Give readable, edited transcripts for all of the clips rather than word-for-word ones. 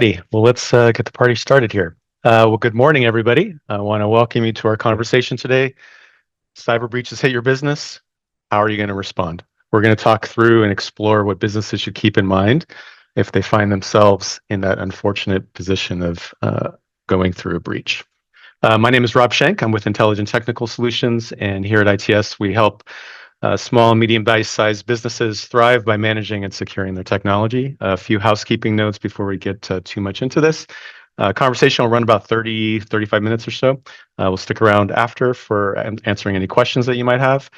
righty. Well, let's get the party started here. Good morning, everybody. I want to welcome you to our conversation today. Cyber breaches hit your business. How are you going to respond? We're going to talk through and explore what businesses should keep in mind if they find themselves in that unfortunate position of going through a breach. My name is Rob Schenk. I'm with Intelligent Technical Solutions, and here at ITS, we help small and medium-sized businesses thrive by managing and securing their technology. A few housekeeping notes before we get too much into this. Conversation will run about 30, 35 minutes or so. We'll stick around after for answering any questions that you might have.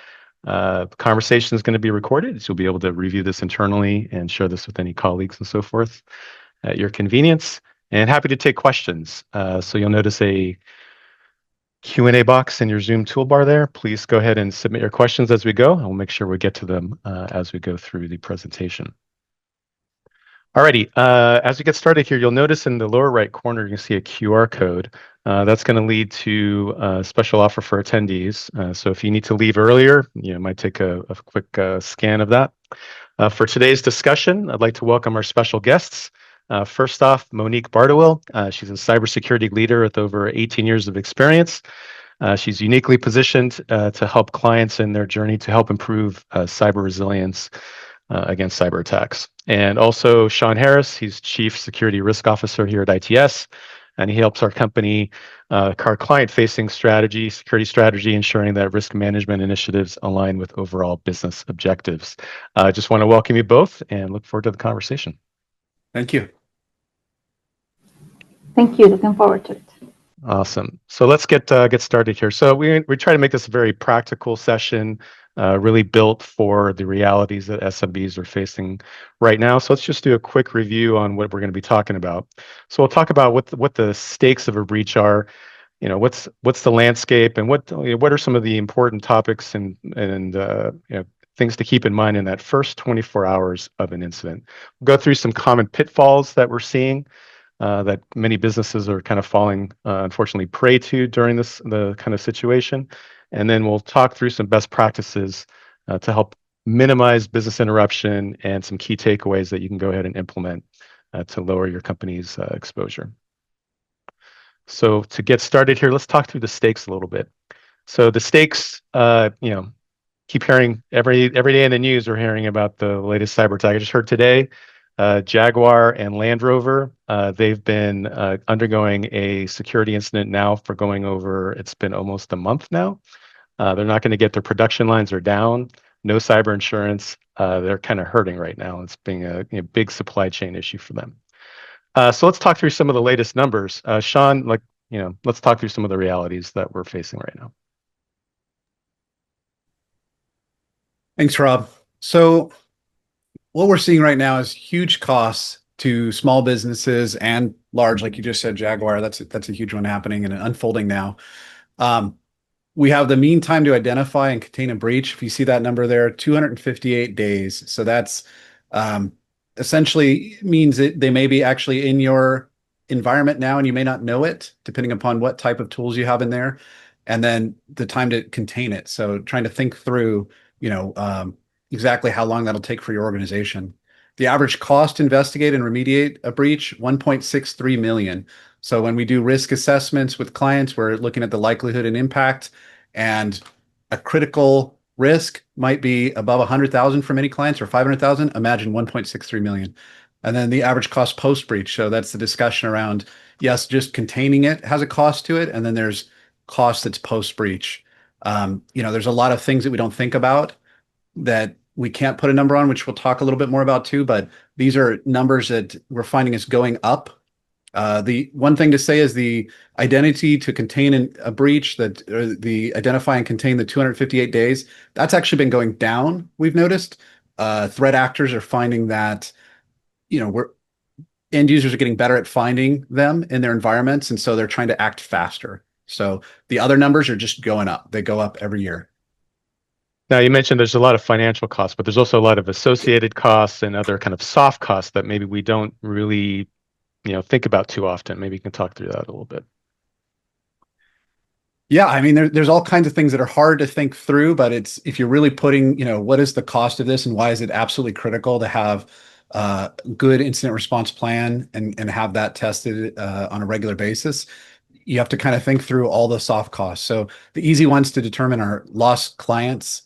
The conversation is going to be recorded, so you'll be able to review this internally and share this with any colleagues and so forth at your convenience. And happy to take questions. So you'll notice a Q&A box in your Zoom toolbar there. Please go ahead and submit your questions as we go, and we'll make sure we get to them as we go through the presentation. Alrighty, as we get started here, you'll notice in the lower right corner, you can see a QR code. That's going to lead to a special offer for attendees. So if you need to leave earlier, you might take a quick scan of that. For today's discussion, I'd like to welcome our special guests. First off, Monique Bardawil. She's a cybersecurity leader with over 18 years of experience. She's uniquely positioned to help clients in their journey to help improve cyber resilience against cyber attacks. And also Sean Harris, he's Chief Security Risk Officer here at ITS, and he helps our company, our client-facing security strategy, ensuring that risk management initiatives align with overall business objectives. I just want to welcome you both and look forward to the conversation. Thank you. Thank you. Looking forward to it. Awesome. So let's get started here. So we try to make this a very practical session, really built for the realities that SMBs are facing right now. So let's just do a quick review on what we're going to be talking about. So we'll talk about what the stakes of a breach are. What's the landscape, and what are some of the important topics and things to keep in mind in that first 24 hours of an incident. We'll go through some common pitfalls that we're seeing that many businesses are kind of falling, unfortunately, prey to during the kind of situation. And then we'll talk through some best practices to help minimize business interruption and some key takeaways that you can go ahead and implement to lower your company's exposure. So to get started here, let's talk through the stakes a little bit. So the stakes, keep hearing every day in the news, we're hearing about the latest cyber attack. I just heard today, Jaguar and Land Rover, they've been undergoing a security incident now for going over, it's been almost a month now. They're not going to get their production lines are down, no cyber insurance. They're kind of hurting right now. It's being a big supply chain issue for them. So let's talk through some of the latest numbers. Sean, let's talk through some of the realities that we're facing right now. Thanks, Rob. So what we're seeing right now is huge costs to small businesses and large, like you just said, Jaguar. That's a huge one happening and unfolding now. We have the mean time to identify and contain a breach. If you see that number there, 258 days. So that's essentially means that they may be actually in your environment now, and you may not know it, depending upon what type of tools you have in there, and then the time to contain it. So trying to think through, exactly how long that'll take for your organization. The average cost to investigate and remediate a breach, 1.63 million. So when we do risk assessments with clients, we're looking at the likelihood and impact, and a critical risk might be above 100,000 for many clients, or 500,000. Imagine 1.63 million. And then the average cost post-breach. So that's the discussion around, yes, just containing it has a cost to it, and then there's cost that's post-breach. There's a lot of things that we don't think about that we can't put a number on, which we'll talk a little bit more about too, but these are numbers that we're finding is going up. The one thing to say is the identity to contain a breach, the identify and contain the 258 days, that's actually been going down, we've noticed. Threat actors are finding that, end users are getting better at finding them in their environments, and so they're trying to act faster. So the other numbers are just going up. They go up every year. Now, you mentioned there's a lot of financial costs, but there's also a lot of associated costs and other kind of soft costs that maybe we don't really, think about too often. Maybe you can talk through that a little bit. Yeah, I mean, there's all kinds of things that are hard to think through, but if you're really putting, what is the cost of this and why is it absolutely critical to have good incident response plan and have that tested on a regular basis, you have to kind of think through all the soft costs. So the easy ones to determine are lost clients.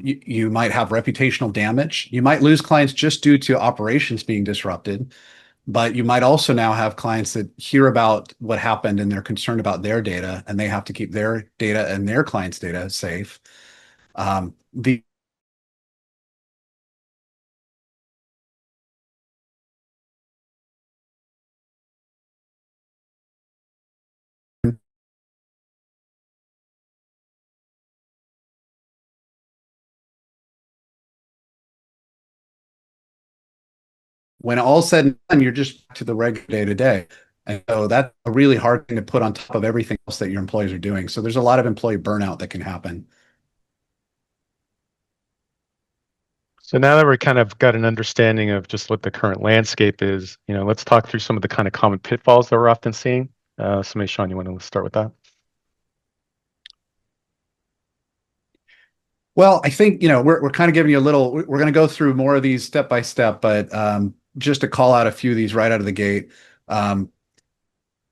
You might have reputational damage. You might lose clients just due to operations being disrupted, but you might also now have clients that hear about what happened and they're concerned about their data and they have to keep their data and their clients' data safe. The when all's said and done, you're just to the regular day to day. And so that's a really hard thing to put on top of everything else that your employees are doing. So there's a lot of employee burnout that can happen. So now that we kind of got an understanding of just what the current landscape is, let's talk through some of the kind of common pitfalls that we're often seeing. Maybe Sean, you want to start with that? Well, I think, we're kind of giving you we're going to go through more of these step by step, but just to call out a few of these right out of the gate. Um,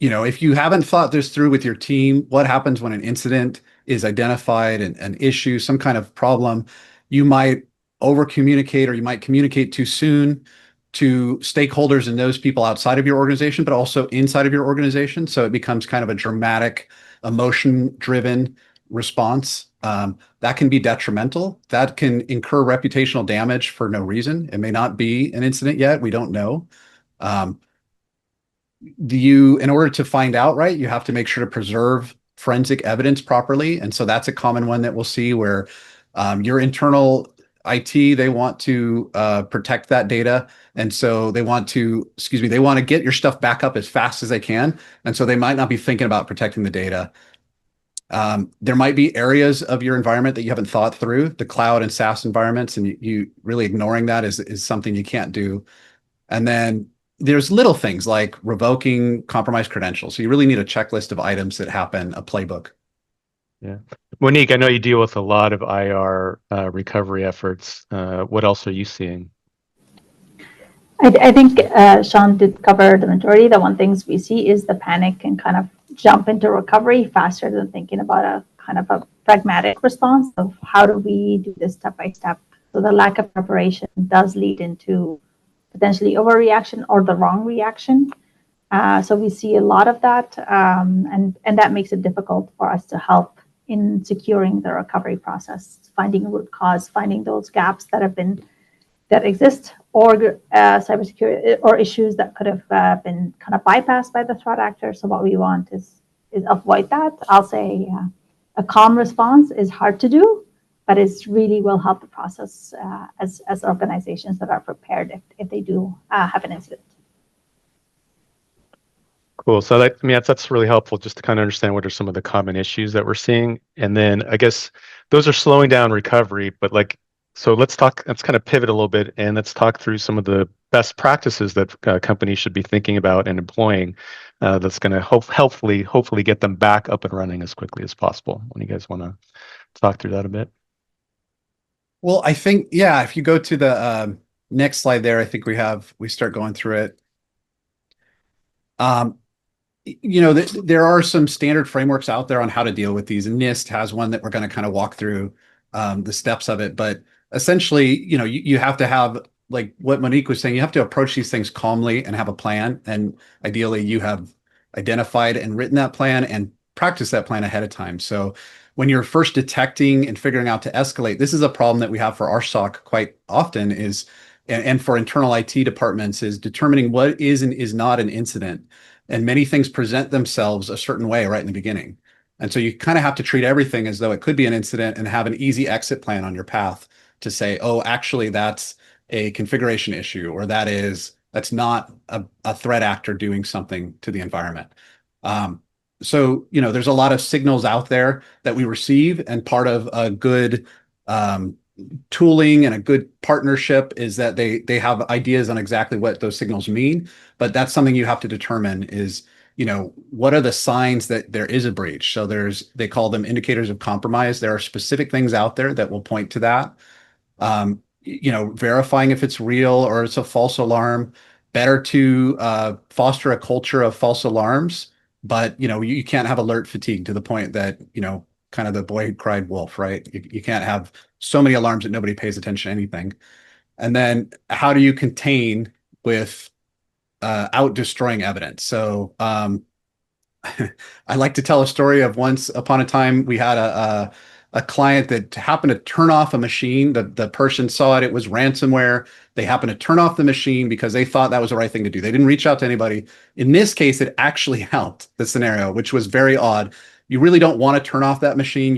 if you haven't thought this through with your team, what happens when an incident is identified and an issue, some kind of problem, you might over communicate or you might communicate too soon to stakeholders and those people outside of your organization, but also inside of your organization. So it becomes kind of a dramatic, emotion driven response. That can be detrimental. That can incur reputational damage for no reason. It may not be an incident yet. We don't know. Um, in order to find out, right, you have to make sure to preserve forensic evidence properly. And so that's a common one that we'll see where your internal IT, they want to protect that data. And so they want to, they want to get your stuff back up as fast as they can. And so they might not be thinking about protecting the data. There might be areas of your environment that you haven't thought through, the cloud and SaaS environments, and you really ignoring that is something you can't do. And then there's little things like revoking compromised credentials. So you really need a checklist of items that happen, a playbook. Yeah. Monique, I know you deal with a lot of IR recovery efforts. What else are you seeing? I think Sean did cover the majority. The one things we see is the panic and kind of jump into recovery faster than thinking about a kind of a pragmatic response of how do we do this step by step. So the lack of preparation does lead into potentially overreaction or the wrong reaction. So we see a lot of that, and that makes it difficult for us to help in securing the recovery process, finding root cause, finding those gaps that exist, or cybersecurity or issues that could have been kind of bypassed by the threat actor. So what we want is avoid that. I'll say a calm response is hard to do, but it really will help the process as organizations that are prepared if they do have an incident. Cool. So that's really helpful just to kind of understand what are some of the common issues that we're seeing. And then I guess those are slowing down recovery, but so let's kind of pivot a little bit and let's talk through some of the best practices that companies should be thinking about and employing that's going to hopefully get them back up and running as quickly as possible. When you guys want to talk through that a bit? Well, I think, yeah, if you go to the next slide there, I think we start going through it. There are some standard frameworks out there on how to deal with these, and NIST has one that we're going to kind of walk through the steps of it. But essentially, you have to have, like what Monique was saying, you have to approach these things calmly and have a plan. And ideally, you have identified and written that plan and practice that plan ahead of time. So when you're first detecting and figuring out to escalate, this is a problem that we have for our SOC quite often and for internal IT departments is determining what is and is not an incident. And many things present themselves a certain way right in the beginning. And so you kind of have to treat everything as though it could be an incident and have an easy exit plan on your path to say, oh, actually, that's a configuration issue, or that's not a threat actor doing something to the environment. So, there's a lot of signals out there that we receive, and part of a good tooling and a good partnership is that they have ideas on exactly what those signals mean. But that's something you have to determine is, what are the signs that there is a breach? So they call them indicators of compromise. There are specific things out there that will point to that. verifying if it's real or it's a false alarm. Better to foster a culture of false alarms, but you can't have alert fatigue to the point that kind of the boy who cried wolf, right? You can't have so many alarms that nobody pays attention to anything. And then how do you contain without destroying evidence? So I like to tell a story of once upon a time we had a client that happened to turn off a machine. The person saw it was ransomware. They happened to turn off the machine because they thought that was the right thing to do. They didn't reach out to anybody. In this case, it actually helped the scenario, which was very odd. You really don't want to turn off that machine.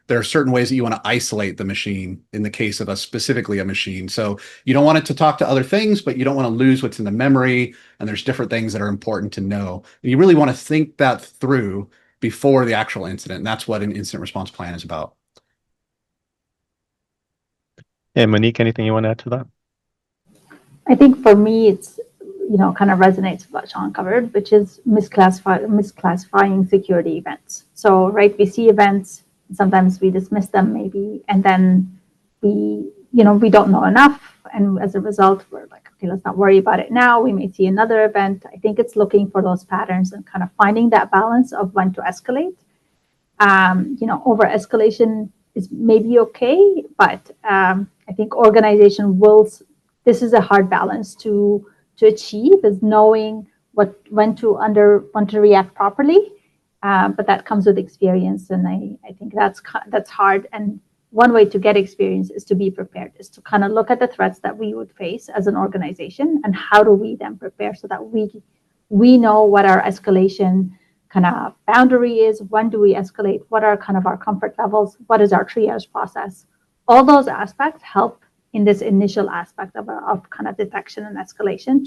There are certain ways that you want to isolate the machine in the case of specifically a machine. So you don't want it to talk to other things, but you don't want to lose what's in the memory. And there's different things that are important to know. And you really want to think that through before the actual incident. And that's what an incident response plan is about. And Monique, anything you want to add to that? I think for me, it's, kind of resonates with what Sean covered, which is misclassifying security events. So, right, we see events, sometimes we dismiss them maybe, and then we don't know enough. And as a result, we're like, okay, let's not worry about it now. We may see another event. I think it's looking for those patterns and kind of finding that balance of when to escalate. Over escalation is maybe okay, but I think organization this is a hard balance to achieve, is knowing when to react properly. But that comes with experience, and I think that's hard. And one way to get experience is to be prepared, is to kind of look at the threats that we would face as an organization, and how do we then prepare so that we know what our escalation kind of boundary is, when do we escalate, what are kind of our comfort levels, what is our triage process. All those aspects help in this initial aspect of kind of detection and escalation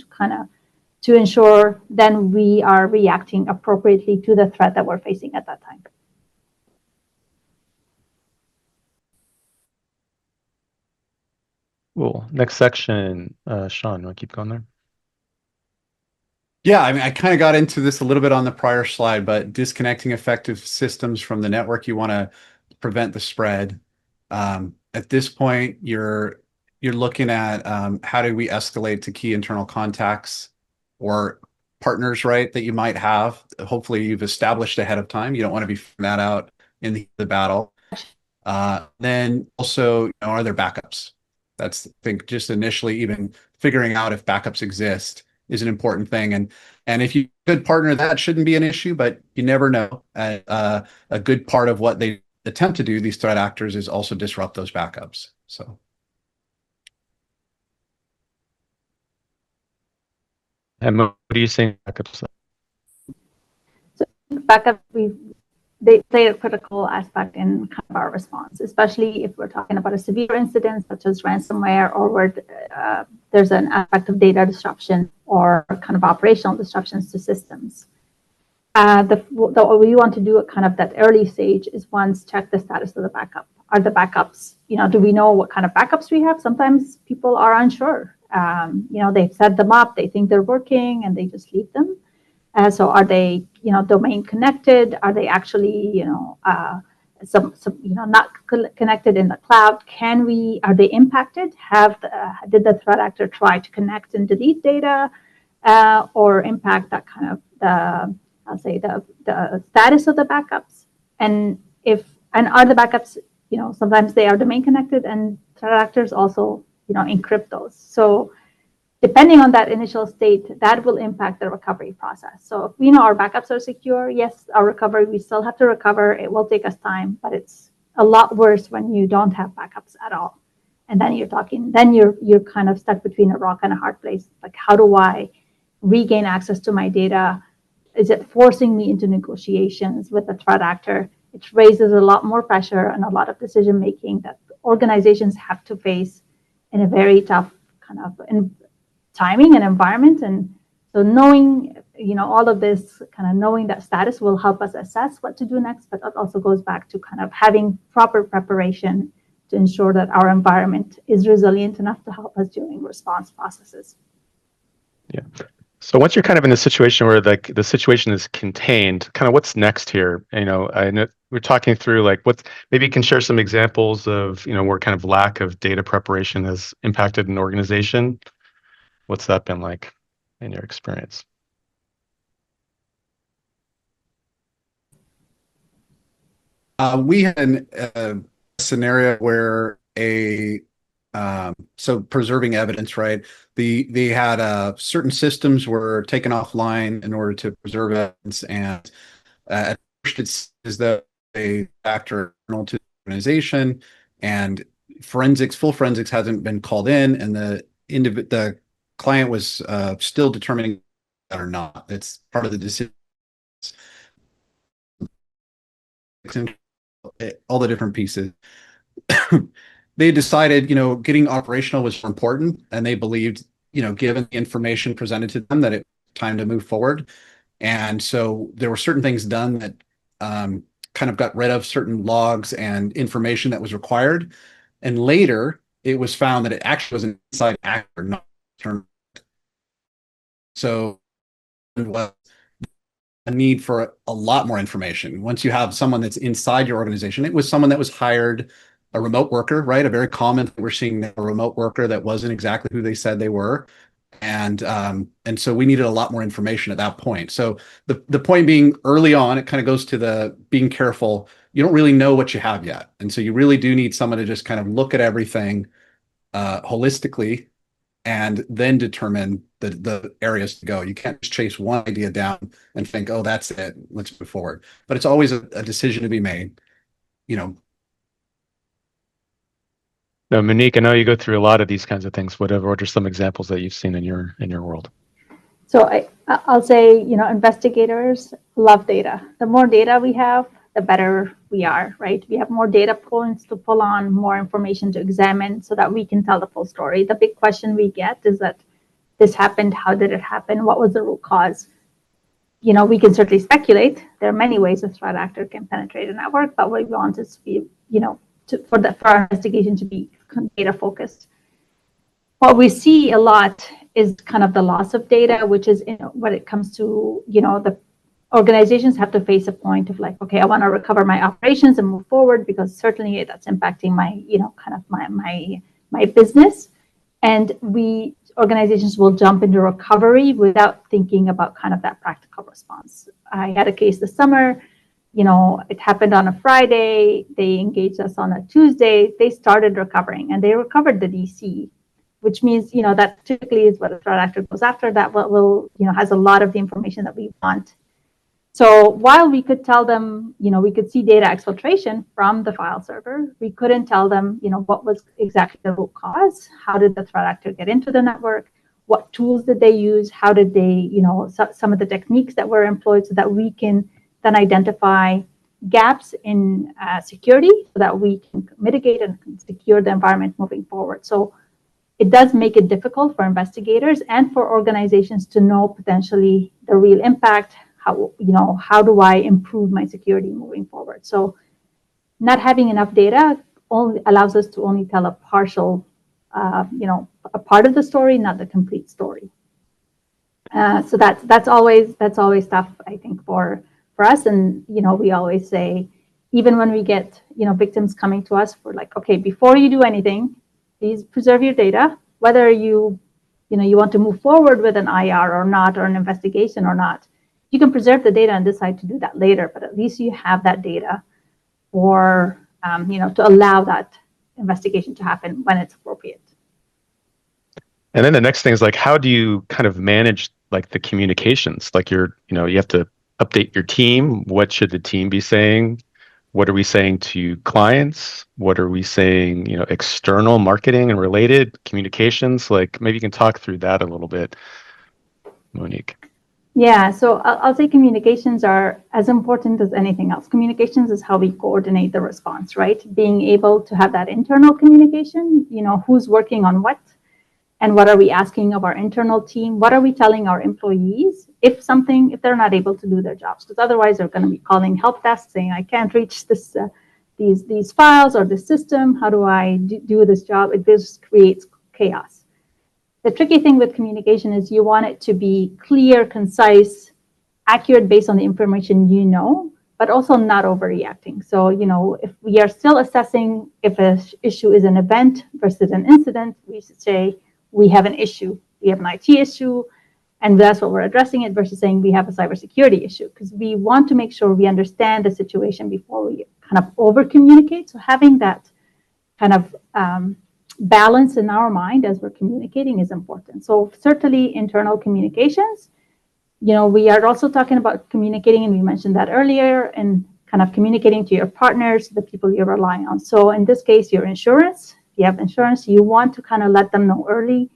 to ensure then we are reacting appropriately to the threat that we're facing at that time. Cool. Next section, Sean, you want to keep going there? Yeah, I mean, I kind of got into this a little bit on the prior slide, but disconnecting effective systems from the network, you want to prevent the spread. At this point, you're looking at how do we escalate to key internal contacts or partners, right, that you might have. Hopefully you've established ahead of time. You don't want to be finding that out in the battle. Then also, are there backups? That's, I think, just initially even figuring out if backups exist is an important thing. And if you good partner, that shouldn't be an issue, but you never know. A good part of what they attempt to do, these threat actors, is also disrupt those backups. So. And what do you think backups? So backup, they play a critical aspect in kind of our response, especially if we're talking about a severe incident such as ransomware, or where there's an aspect of data disruption or kind of operational disruptions to systems. What we want to do at kind of that early stage is once check the status of the backup. Are the backups, do we know what kind of backups we have? Sometimes people are unsure. They've set them up, they think they're working, and they just leave them. So are they, domain connected? Are they actually, not connected in the cloud? Are they impacted? Did the threat actor try to connect and delete data, or impact that kind of the status of the backups? And are the backups, sometimes they are domain connected, and threat actors also, encrypt those. So depending on that initial state, that will impact the recovery process. So if we know our backups are secure, yes, our recovery, we still have to recover. It will take us time, but it's a lot worse when you don't have backups at all. And then you're kind of stuck between a rock and a hard place. Like, how do I regain access to my data? Is it forcing me into negotiations with a threat actor? It raises a lot more pressure and a lot of decision making that organizations have to face in a very tough kind of timing and environment. And so knowing, all of this, kind of knowing that status will help us assess what to do next, but that also goes back to kind of having proper preparation to ensure that our environment is resilient enough to help us during response processes. Yeah. So once you're kind of in a situation where like the situation is contained, kind of what's next here? I know we're talking through like what's maybe you can share some examples of, where kind of lack of data preparation has impacted an organization. What's that been like in your experience? We had a scenario where so preserving evidence, right? They had certain systems were taken offline in order to preserve evidence, and at first it's as though a factor internal to the organization, and full forensics hasn't been called in, and the client was still determining that or not. It's part of the decision, all the different pieces. They decided, getting operational was important, and they believed, given the information presented to them, that it was time to move forward. And so there were certain things done that kind of got rid of certain logs and information that was required. And later, it was found that it actually was an inside actor, not term. So it was a need for a lot more information. Once you have someone that's inside your organization, it was someone that was hired, a remote worker, right? A very common thing we're seeing now, a remote worker that wasn't exactly who they said they were. And so we needed a lot more information at that point. So the point being, early on, it kind of goes to the being careful. You don't really know what you have yet. And so you really do need someone to just kind of look at everything holistically and then determine the areas to go. You can't just chase one idea down and think, oh, that's it, let's move forward. But it's always a decision to be made. Now, Monique, I know you go through a lot of these kinds of things. What are some examples that you've seen in your world? So I'll say, investigators love data. The more data we have, the better we are, right? We have more data points to pull on, more information to examine so that we can tell the full story. The big question we get is that this happened, how did it happen? What was the root cause? We can certainly speculate. There are many ways a threat actor can penetrate a network, but what we want is to be, for our investigation to be data focused. What we see a lot is kind of the loss of data, which is when it comes to, the organizations have to face a point of like, okay, I want to recover my operations and move forward because certainly that's impacting my, kind of my business. And organizations will jump into recovery without thinking about kind of that practical response. I had a case this summer. It happened on a Friday. They engaged us on a Tuesday. They started recovering and they recovered the DC, which means, that typically is what a threat actor goes after. That will has a lot of the information that we want. So while we could tell them, we could see data exfiltration from the file server, we couldn't tell them, what was exactly the root cause. How did the threat actor get into the network? What tools did they use? How did they, some of the techniques that were employed so that we can then identify gaps in security so that we can mitigate and secure the environment moving forward. So it does make it difficult for investigators and for organizations to know potentially the real impact. How do I improve my security moving forward? So not having enough data only allows us to only tell a partial, a part of the story, not the complete story. So that's always tough, I think, for us. And, we always say, even when we get, victims coming to us for like, okay, before you do anything, please preserve your data, whether you want to move forward with an IR or not, or an investigation or not. You can preserve the data and decide to do that later, but at least you have that data for, to allow that investigation to happen when it's appropriate. And then the next thing is like, how do you kind of manage like the communications? Like you have to update your team. What should the team be saying? What are we saying to clients? What are we saying, external marketing and related communications? Like maybe you can talk through that a little bit, Monique. Yeah, so I'll say communications are as important as anything else. Communications is how we coordinate the response, right? Being able to have that internal communication, who's working on what, and what are we asking of our internal team? What are we telling our employees if they're not able to do their jobs? Because otherwise they're going to be calling help desk saying, I can't reach these files or this system. How do I do this job? It just creates chaos. The tricky thing with communication is you want it to be clear, concise, accurate based on the information you know, but also not overreacting. So, if we are still assessing if an issue is an event versus an incident, we should say we have an issue, we have an IT issue, and that's what we're addressing it versus saying we have a cybersecurity issue, because we want to make sure we understand the situation before we kind of over communicate. So having that kind of balance in our mind as we're communicating is important. So certainly internal communications, we are also talking about communicating, and we mentioned that earlier, and kind of communicating to your partners, the people you're relying on. So in this case, your insurance, if you have insurance, you want to kind of let them know early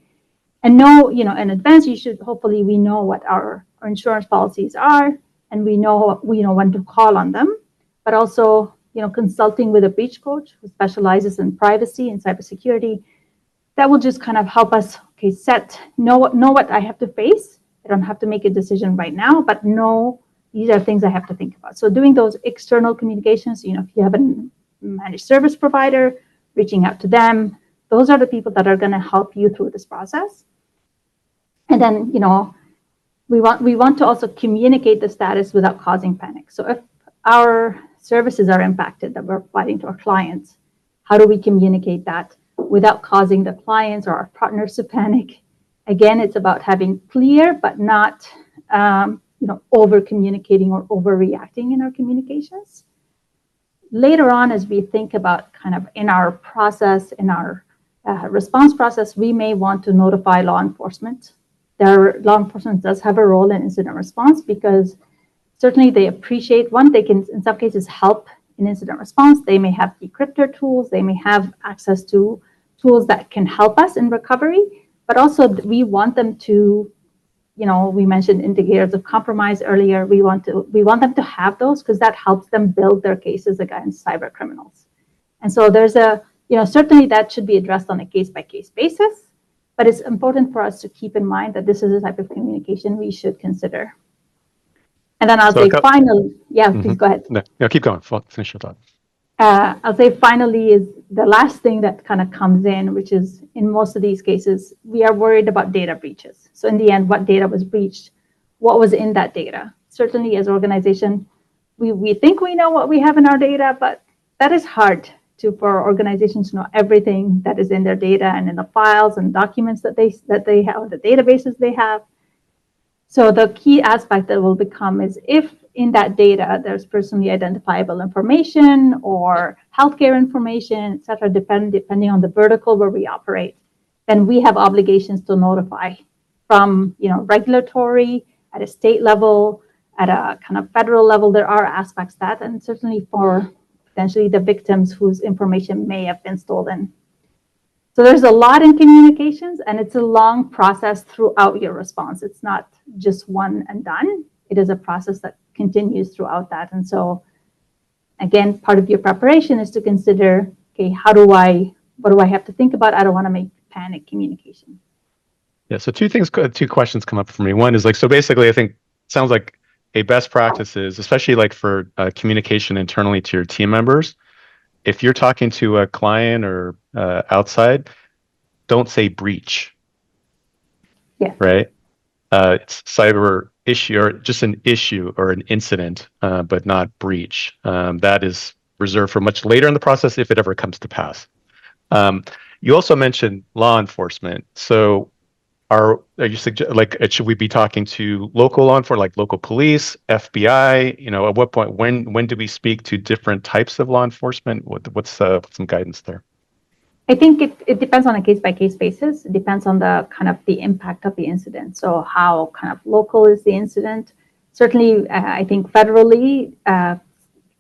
and know, in advance. We know what our insurance policies are, and we know when to call on them, but also, consulting with a breach coach who specializes in privacy and cybersecurity. That will just kind of help us, know what I have to face. I don't have to make a decision right now, but know these are things I have to think about. So doing those external communications, if you have a managed service provider, reaching out to them, those are the people that are going to help you through this process. And then, we want to also communicate the status without causing panic. So if our services are impacted that we're providing to our clients, how do we communicate that without causing the clients or our partners to panic? Again, it's about having clear, but not, over communicating or overreacting in our communications. Later on, as we think about kind of in our process, in our response process, we may want to notify law enforcement. Law enforcement does have a role in incident response, because certainly they appreciate, they can in some cases help in incident response. They may have decryptor tools, they may have access to tools that can help us in recovery, but also we want them to, we mentioned indicators of compromise earlier. We want them to have those, because that helps them build their cases against cyber criminals. And so there's certainly that should be addressed on a case-by-case basis, but it's important for us to keep in mind that this is a type of communication we should consider. And then I'll say finally, please go ahead. No, keep going. Finish your thought. I'll say finally is the last thing that kind of comes in, which is in most of these cases, we are worried about data breaches. So in the end, what data was breached, what was in that data? Certainly as an organization, we think we know what we have in our data, but that is hard for organizations to know everything that is in their data and in the files and documents that they have, the databases they have. So the key aspect that will become is if in that data there's personally identifiable information or healthcare information, et cetera, depending on the vertical where we operate, then we have obligations to notify from, regulatory, at a state level, at a kind of federal level. There are aspects that, and certainly for potentially the victims whose information may have been stolen. So there's a lot in communications, and it's a long process throughout your response. It's not just one and done. It is a process that continues throughout that. And so, again, part of your preparation is to consider, what do I have to think about? I don't want to make panic communication. Yeah, so two questions come up for me. One is so basically, I think it sounds like a best practice is, especially for communication internally to your team members, if you're talking to a client or outside, don't say breach. Yeah. Right? It's cyber issue or just an issue or an incident, but not breach. That is reserved for much later in the process if it ever comes to pass. You also mentioned law enforcement. So are you should we be talking to local law enforcement, like local police, FBI? At what point, when do we speak to different types of law enforcement? What's some guidance there? I think it depends on a case-by-case basis. It depends on the kind of the impact of the incident. So how kind of local is the incident? Certainly, I think federally,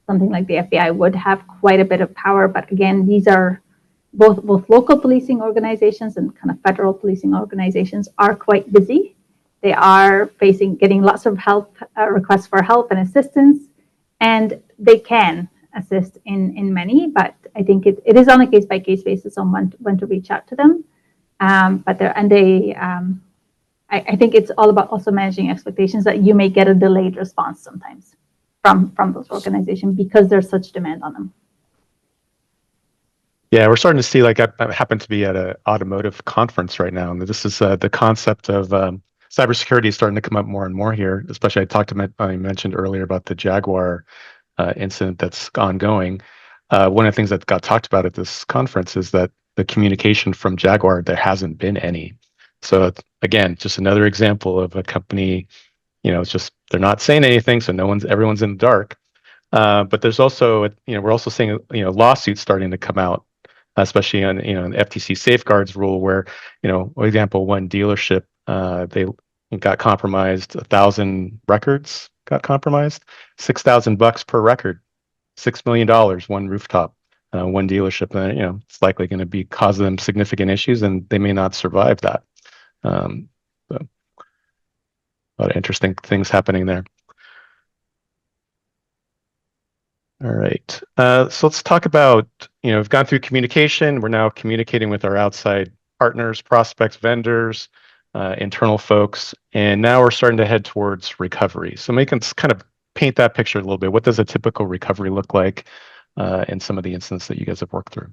something like the FBI would have quite a bit of power. But again, these are both local policing organizations and kind of federal policing organizations are quite busy. They are getting lots of help, requests for help and assistance, and they can assist in many, but I think it is on a case-by-case basis on when to reach out to them. I think it's all about also managing expectations that you may get a delayed response sometimes from those organizations because there's such demand on them. Yeah, we're starting to see, like, I happen to be at an automotive conference right now, and this is the concept of cybersecurity is starting to come up more and more here. Especially, I mentioned earlier about the Jaguar incident that's ongoing. One of the things that got talked about at this conference is that the communication from Jaguar, there hasn't been any. So again, just another example of a company, it's just they're not saying anything, so everyone's in the dark. But there's also, we're also seeing, lawsuits starting to come out, especially on, the FTC safeguards rule, where, for example, one dealership, they got compromised, 1,000 records got compromised, $6,000 per record, $6 million, one rooftop, one dealership, and it's likely going to be causing them significant issues, and they may not survive that. So a lot of interesting things happening there. All right. So let's talk about, we've gone through communication. We're now communicating with our outside partners, prospects, vendors, internal folks, and now we're starting to head towards recovery. So we can kind of paint that picture a little bit. What does a typical recovery look like in some of the incidents that you guys have worked through?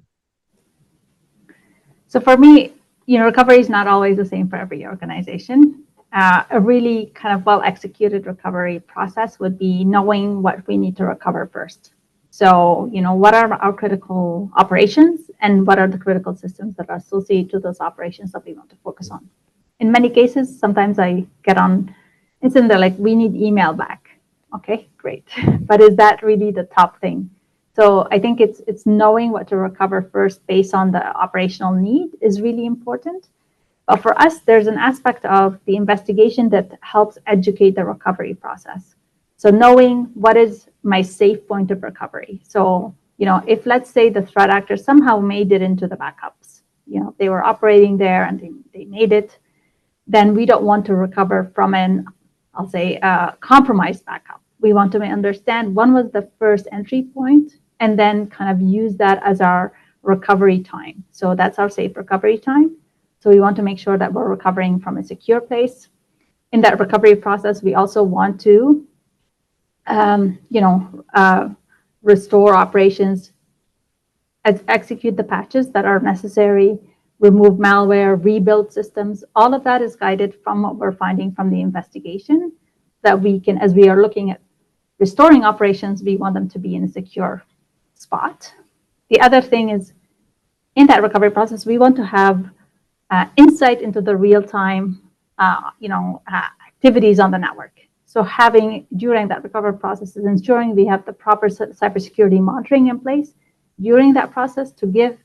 So for me, recovery is not always the same for every organization. A really kind of well-executed recovery process would be knowing what we need to recover first. So, what are our critical operations and what are the critical systems that are associated to those operations that we want to focus on? In many cases, sometimes I get on incident, they're like, we need email back. Okay, great. But is that really the top thing? So I think it's knowing what to recover first based on the operational need is really important. But for us, there's an aspect of the investigation that helps educate the recovery process. So knowing what is my safe point of recovery. So, if let's say the threat actor somehow made it into the backups, they were operating there and they made it, then we don't want to recover from I'll say, compromised backup. We want to understand when was the first entry point and then kind of use that as our recovery time. So that's our safe recovery time. So we want to make sure that we're recovering from a secure place. In that recovery process, we also want to, restore operations, execute the patches that are necessary, remove malware, rebuild systems. All of that is guided from what we're finding from the investigation that we can, as we are looking at restoring operations, we want them to be in a secure spot. The other thing is in that recovery process, we want to have insight into the real-time, activities on the network. So having during that recovery process is ensuring we have the proper cybersecurity monitoring in place during that process to give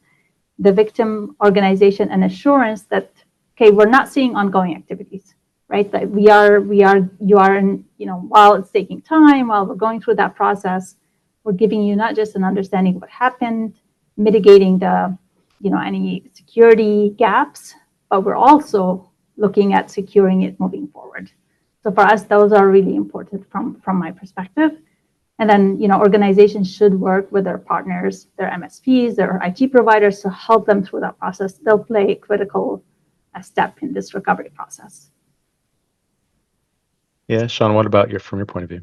the victim organization an assurance that, okay, we're not seeing ongoing activities, right? That you are in, while it's taking time, while we're going through that process, we're giving you not just an understanding of what happened, mitigating the, any security gaps, but we're also looking at securing it moving forward. So for us, those are really important from my perspective. And then, organizations should work with their partners, their MSPs, their IT providers to help them through that process. They'll play a critical step in this recovery process. Yeah, Sean, what about from your point of view?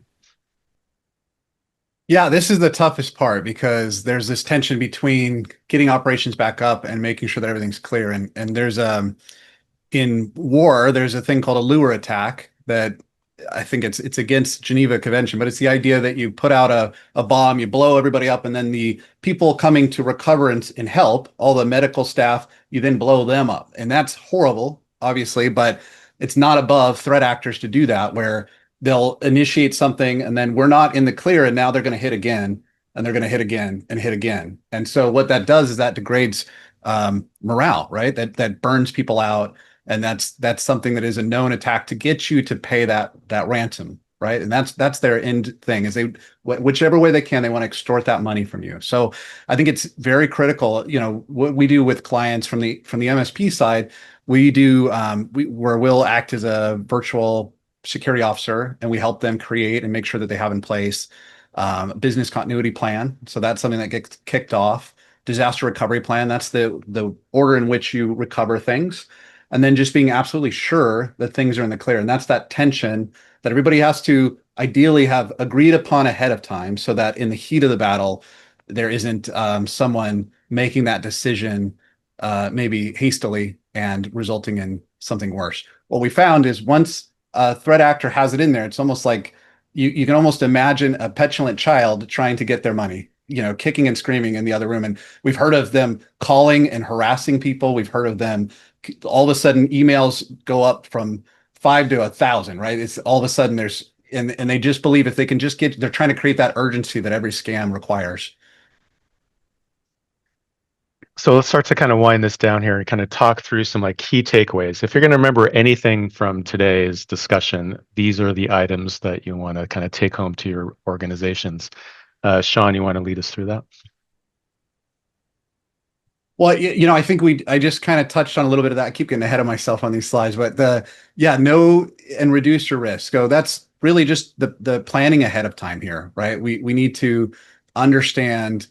Yeah, this is the toughest part because there's this tension between getting operations back up and making sure that everything's clear. And there's in war, there's a thing called a lure attack that I think it's against Geneva Convention, but it's the idea that you put out a bomb, you blow everybody up, and then the people coming to recover and help, all the medical staff, you then blow them up. And that's horrible, obviously, but it's not above threat actors to do that, where they'll initiate something and then we're not in the clear, and now they're going to hit again, and they're going to hit again and hit again. And so what that does is that degrades morale, right? That burns people out. And that's something that is a known attack to get you to pay that ransom, right? And that's their end thing, is they, whichever way they can, they want to extort that money from you. So I think it's very critical. What we do with clients from the MSP side, we do where we'll act as a virtual security officer, and we help them create and make sure that they have in place a business continuity plan. So that's something that gets kicked off. Disaster recovery plan, that's the order in which you recover things. And then just being absolutely sure that things are in the clear. And that's that tension that everybody has to ideally have agreed upon ahead of time, so that in the heat of the battle, there isn't someone making that decision maybe hastily and resulting in something worse. What we found is once a threat actor has it in there, it's almost like you can almost imagine a petulant child trying to get their money, kicking and screaming in the other room. And we've heard of them calling and harassing people. We've heard of them all of a sudden emails go up from 5 to 1,000, right? It's all of a sudden and they just believe if they can just they're trying to create that urgency that every scam requires. So let's start to kind of wind this down here and kind of talk through some like key takeaways. If you're going to remember anything from today's discussion, these are the items that you want to kind of take home to your organizations. Sean, you want to lead us through that? Well, I think I just kind of touched on a little bit of that. I keep getting ahead of myself on these slides, but know and reduce your risk. So that's really just the planning ahead of time here, right? We need to understand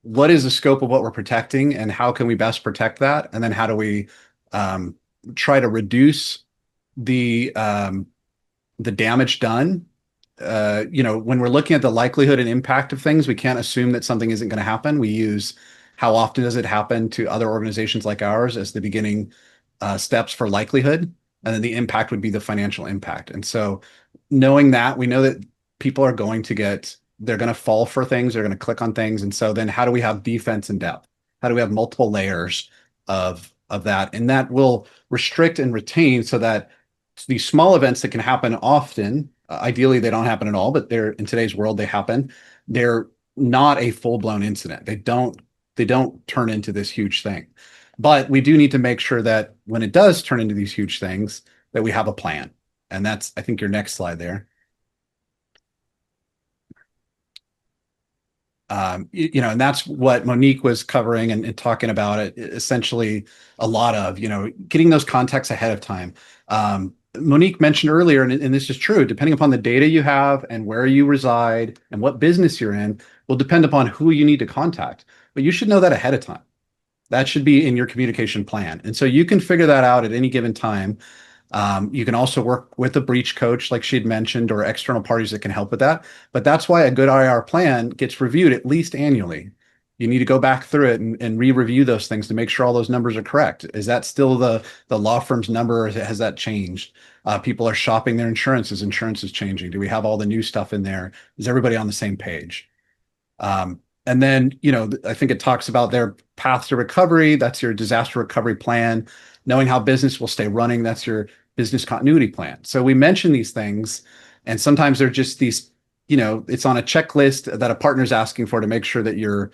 what is the scope of what we're protecting and how can we best protect that? And then how do we try to reduce the damage done? When we're looking at the likelihood and impact of things, we can't assume that something isn't going to happen. We use how often does it happen to other organizations like ours as the beginning steps for likelihood, and then the impact would be the financial impact. And so knowing that, we know that people are going to they're going to fall for things, they're going to click on things. And so then how do we have defense in depth? How do we have multiple layers of that? And that will restrict and retain so that these small events that can happen often, ideally they don't happen at all, but in today's world, they happen. They're not a full-blown incident. They don't turn into this huge thing. But we do need to make sure that when it does turn into these huge things, that we have a plan. And that's, I think, your next slide there. And that's what Monique was covering and talking about it, essentially a lot of, getting those contacts ahead of time. Monique mentioned earlier, and this is true, depending upon the data you have and where you reside and what business you're in will depend upon who you need to contact. But you should know that ahead of time. That should be in your communication plan. And so you can figure that out at any given time. You can also work with a breach coach, like she'd mentioned, or external parties that can help with that. But that's why a good IR plan gets reviewed at least annually. You need to go back through it and re-review those things to make sure all those numbers are correct. Is that still the law firm's number, or has that changed? People are shopping their insurance. Is insurance is changing? Do we have all the new stuff in there? Is everybody on the same page? And then, I think it talks about their path to recovery. That's your disaster recovery plan. Knowing how business will stay running. That's your business continuity plan. So we mention these things, and sometimes they're just these, it's on a checklist that a partner's asking for to make sure that you're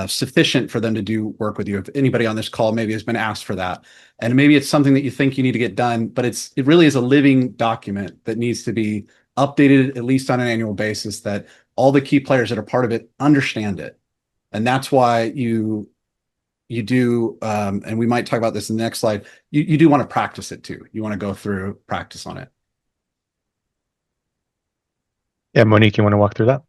sufficient for them to do work with you. If anybody on this call maybe has been asked for that, and maybe it's something that you think you need to get done, but it really is a living document that needs to be updated at least on an annual basis, that all the key players that are part of it understand it. And that's why you do, and we might talk about this in the next slide, you do want to practice it too. You want to go through practice on it. Yeah, Monique, you want to walk through that?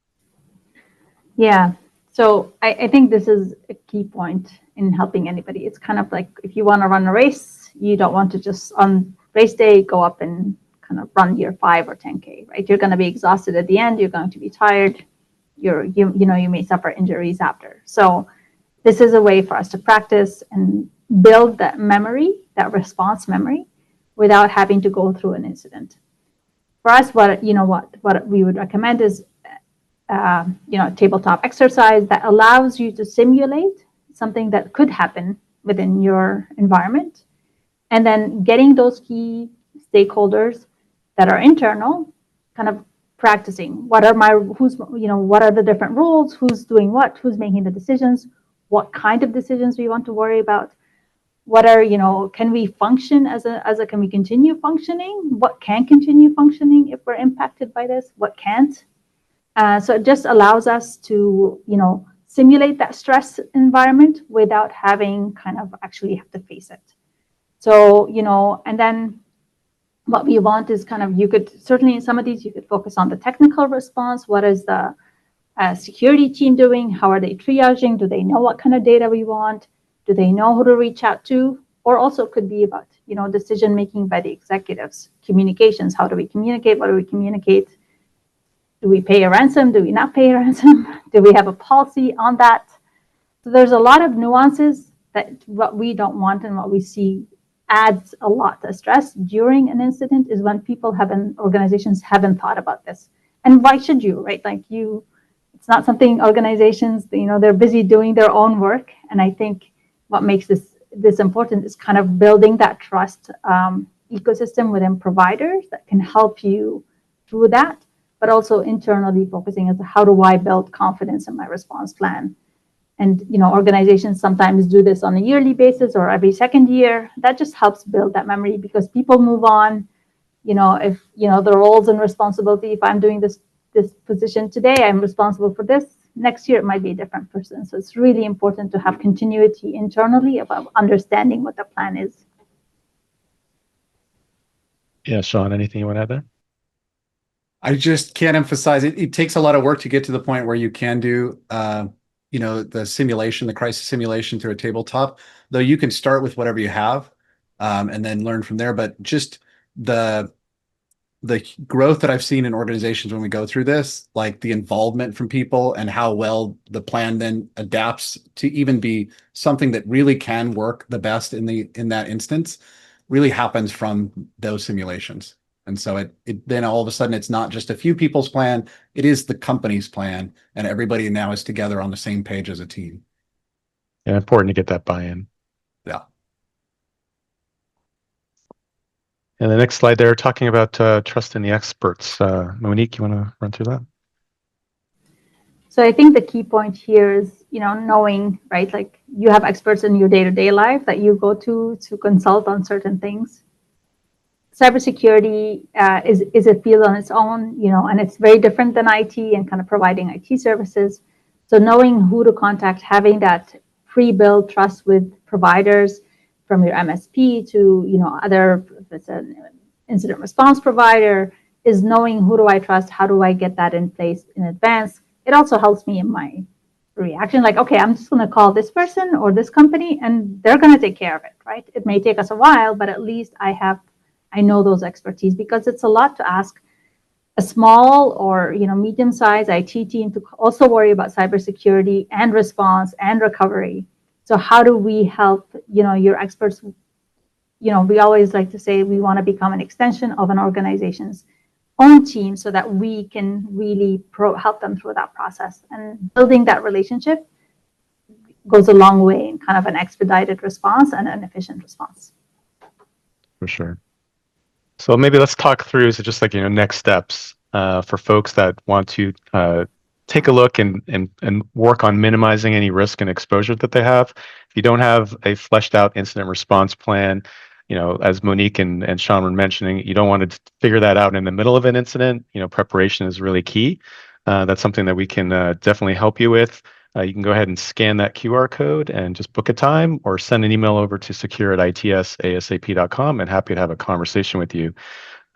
Yeah. So I think this is a key point in helping anybody. It's kind of like if you want to run a race, you don't want to just on race day go up and kind of run your 5 or 10K, right? You're going to be exhausted at the end. You're going to be tired. You may suffer injuries after. So this is a way for us to practice and build that memory, that response memory, without having to go through an incident. For us, what we would recommend is tabletop exercise that allows you to simulate something that could happen within your environment, and then getting those key stakeholders that are internal, kind of practicing what are the different roles, who's doing what, who's making the decisions, what kind of decisions we want to worry about, what are, can we function can we continue functioning, what can continue functioning if we're impacted by this, what can't. So it just allows us to, simulate that stress environment without having kind of actually have to face it. So, and then what we want is kind of, you could certainly in some of these, you could focus on the technical response. What is the security team doing? How are they triaging? Do they know what kind of data we want? Do they know who to reach out to? Or also could be about, decision making by the executives, communications. How do we communicate? What do we communicate? Do we pay a ransom? Do we not pay a ransom? Do we have a policy on that? So there's a lot of nuances that what we don't want and what we see adds a lot to stress during an incident is when organizations haven't thought about this. And why should you, right? It's not something organizations, they're busy doing their own work. And I think what makes this important is kind of building that trust ecosystem within providers that can help you through that, but also internally focusing as how do I build confidence in my response plan. And organizations sometimes do this on a yearly basis or every second year. That just helps build that memory because people move on. If the roles and responsibility, if I'm doing this position today, I'm responsible for this. Next year it might be a different person. So it's really important to have continuity internally about understanding what the plan is. Yeah, Sean, anything you want to add there? I just can't emphasize it. It takes a lot of work to get to the point where you can do the simulation, the crisis simulation through a tabletop, though you can start with whatever you have and then learn from there. But just the growth that I've seen in organizations when we go through this, like the involvement from people and how well the plan then adapts to even be something that really can work the best in that instance, really happens from those simulations. And so it then all of a sudden it's not just a few people's plan, it is the company's plan, and everybody now is together on the same page as a team. Yeah, important to get that buy-in. Yeah. And the next slide there, talking about trust in the experts. Monique, you want to run through that? So I think the key point here is, knowing, right, like you have experts in your day-to-day life that you go to consult on certain things. Cybersecurity is a field on its own, and it's very different than IT and kind of providing IT services. So knowing who to contact, having that pre-built trust with providers from your MSP to, other, if it's an incident response provider, is knowing who do I trust, how do I get that in place in advance. It also helps me in my reaction, like, okay, I'm just going to call this person or this company and they're going to take care of it, right? It may take us a while, but at least I know those expertise, because it's a lot to ask a small or medium-sized IT team to also worry about cybersecurity and response and recovery. So how do we help your experts? We always like to say we want to become an extension of an organization's own team so that we can really help them through that process. And building that relationship goes a long way in kind of an expedited response and an efficient response. For sure. So maybe let's talk through just like next steps for folks that want to take a look and work on minimizing any risk and exposure that they have. If you don't have a fleshed out incident response plan, as Monique and Sean were mentioning, you don't want to figure that out in the middle of an incident. Preparation is really key. That's something that we can definitely help you with. You can go ahead and scan that QR code and just book a time or send an email over to secure@itsasap.com, and happy to have a conversation with you.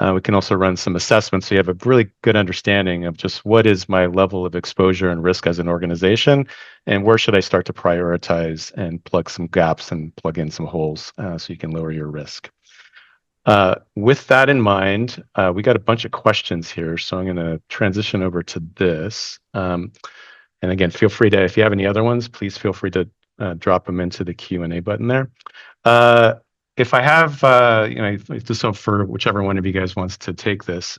We can also run some assessments so you have a really good understanding of just what is my level of exposure and risk as an organization, and where should I start to prioritize and plug some gaps and plug in some holes so you can lower your risk. With that in mind, we got a bunch of questions here, so I'm going to transition over to this. And again, feel free to, if you have any other ones, please feel free to drop them into the Q&A button there. If I have, so for whichever one of you guys wants to take this,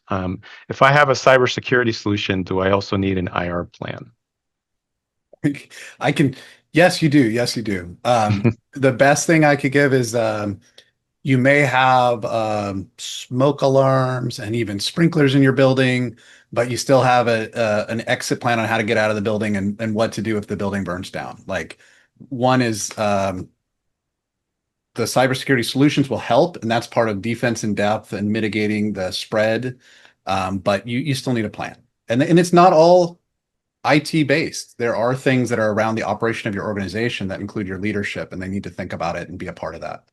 if I have a cybersecurity solution, do I also need an IR plan? Yes, you do. Yes, you do. The best thing I could give is you may have smoke alarms and even sprinklers in your building, but you still have an exit plan on how to get out of the building and what to do if the building burns down. Like, one is the cybersecurity solutions will help, and that's part of defense in depth and mitigating the spread. But you still need a plan, and it's not all IT based. There are things that are around the operation of your organization that include your leadership, and they need to think about it and be a part of that.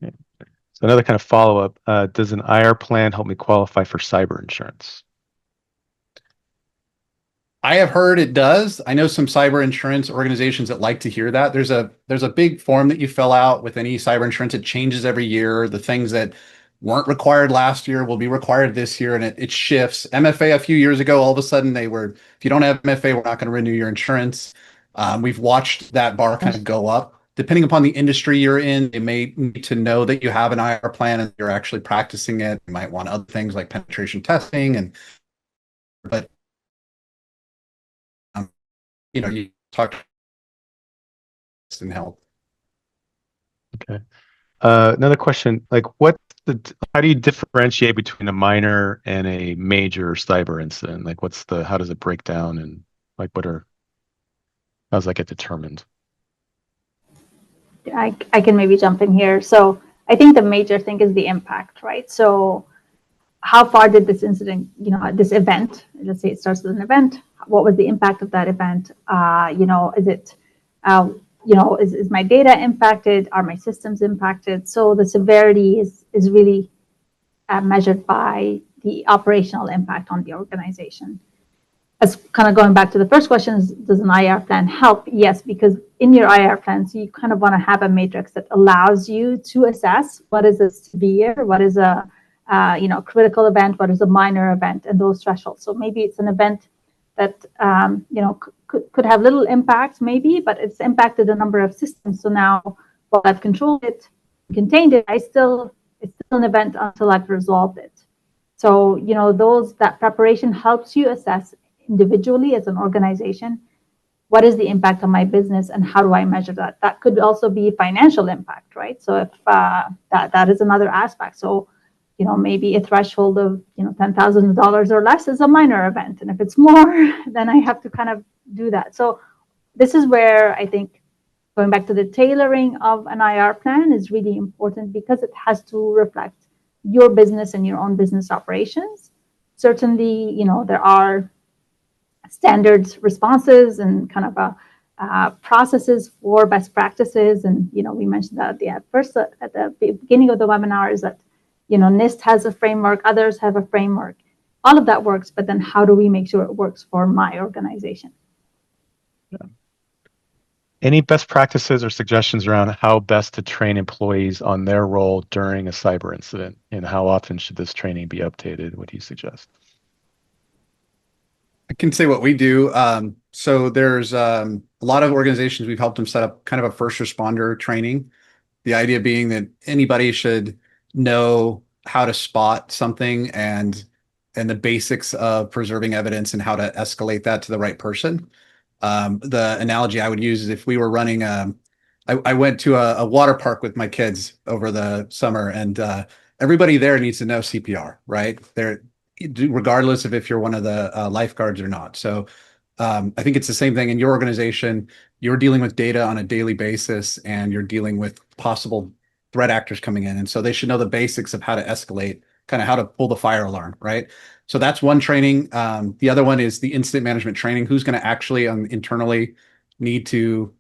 So another kind of follow-up, does an IR plan help me qualify for cyber insurance? I have heard it does. I know some cyber insurance organizations that like to hear that. There's a big form that you fill out with any cyber insurance. It changes every year. The things that weren't required last year will be required this year, and it shifts. MFA a few years ago, all of a sudden if you don't have MFA, we're not going to renew your insurance. We've watched that bar kind of go up. Depending upon the industry you're in, you may need to know that you have an IR plan and you're actually practicing it. You might want other things like penetration testing, but you talk and help. Okay. Another question, like how do you differentiate between a minor and a major cyber incident? Like how does it break down, and like how does that get determined? I can maybe jump in here. So I think the major thing is the impact, right? So how far did this incident, this event, let's say it starts with an event, what was the impact of that event? Is it, is my data impacted? Are my systems impacted? So the severity is really measured by the operational impact on the organization. As kind of going back to the first question, does an IR plan help? Yes, because in your IR plans, you kind of want to have a matrix that allows you to assess what is a severe, what is a critical event, what is a minor event, and those thresholds. So maybe it's an event that could have little impact, maybe, but it's impacted a number of systems. So now, while I've controlled it, contained it, it's still an event until I've resolved it. So that preparation helps you assess individually as an organization, what is the impact on my business and how do I measure that? That could also be financial impact, right? So if that is another aspect. So, maybe a threshold of, $10,000 or less is a minor event. And if it's more, then I have to kind of do that. So this is where I think going back to the tailoring of an IR plan is really important, because it has to reflect your business and your own business operations. Certainly, there are standard responses and kind of processes for best practices. And, we mentioned that at the beginning of the webinar is that, NIST has a framework, others have a framework. All of that works, but then how do we make sure it works for my organization? Yeah. Any best practices or suggestions around how best to train employees on their role during a cyber incident, and how often should this training be updated? What do you suggest? I can say what we do. So there's a lot of organizations, we've helped them set up kind of a first responder training. The idea being that anybody should know how to spot something and the basics of preserving evidence and how to escalate that to the right person. The analogy I would use is if we were running, I went to a water park with my kids over the summer, and everybody there needs to know CPR, right? Regardless of if you're one of the lifeguards or not. So I think it's the same thing in your organization. You're dealing with data on a daily basis, and you're dealing with possible threat actors coming in. And so they should know the basics of how to escalate, kind of how to pull the fire alarm, right? So that's one training. The other one is the incident management training. Who's going to actually internally need to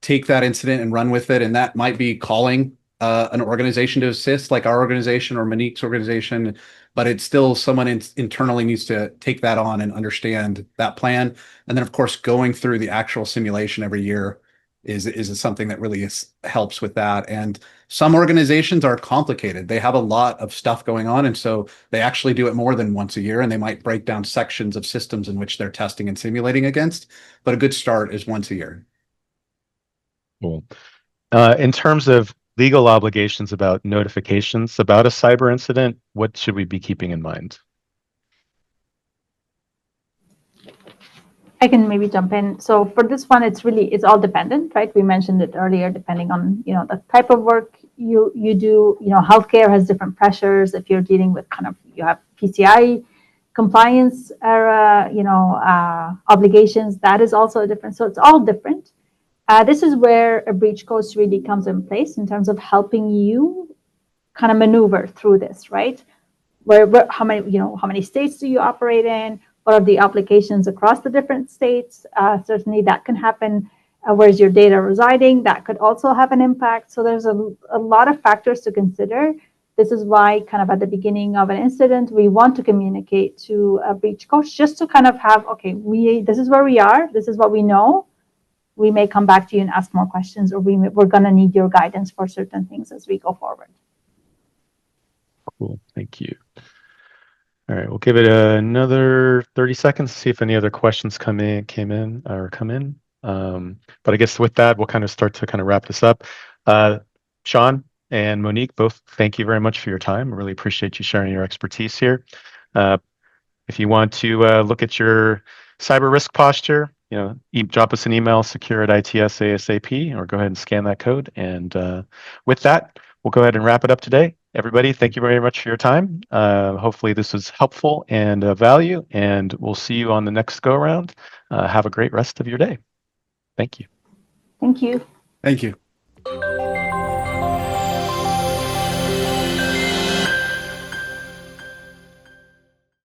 take that incident and run with it? And that might be calling an organization to assist, like our organization or Monique's organization, but it's still someone internally needs to take that on and understand that plan. And then, of course, going through the actual simulation every year is something that really helps with that. And some organizations are complicated. They have a lot of stuff going on, and so they actually do it more than once a year, and they might break down sections of systems in which they're testing and simulating against. But a good start is once a year. Cool. In terms of legal obligations about notifications about a cyber incident, what should we be keeping in mind? I can maybe jump in. So for this one, it's all dependent, right? We mentioned it earlier, depending on, the type of work you do. Healthcare has different pressures. If you're dealing with you have PCI compliance obligations, that is also different. So it's all different. This is where a breach coach really comes in place in terms of helping you kind of maneuver through this, right? How many states do you operate in? What are the applications across the different states? Certainly that can happen. Where's your data residing? That could also have an impact. So there's a lot of factors to consider. This is why kind of at the beginning of an incident, we want to communicate to a breach coach just to kind of have, okay, this is where we are. This is what we know. We may come back to you and ask more questions, or we're going to need your guidance for certain things as we go forward. Cool. Thank you. All right, we'll give it another 30 seconds to see if any other questions come in. But I guess with that, we'll kind of start to kind of wrap this up. Sean and Monique, both thank you very much for your time. I really appreciate you sharing your expertise here. If you want to look at your cyber risk posture, drop us an email, secure@its ASAP, or go ahead and scan that code. And with that, we'll go ahead and wrap it up today. Everybody, thank you very much for your time. Hopefully this was helpful and of value, and we'll see you on the next go around. Have a great rest of your day. Thank you. Thank you. Thank you.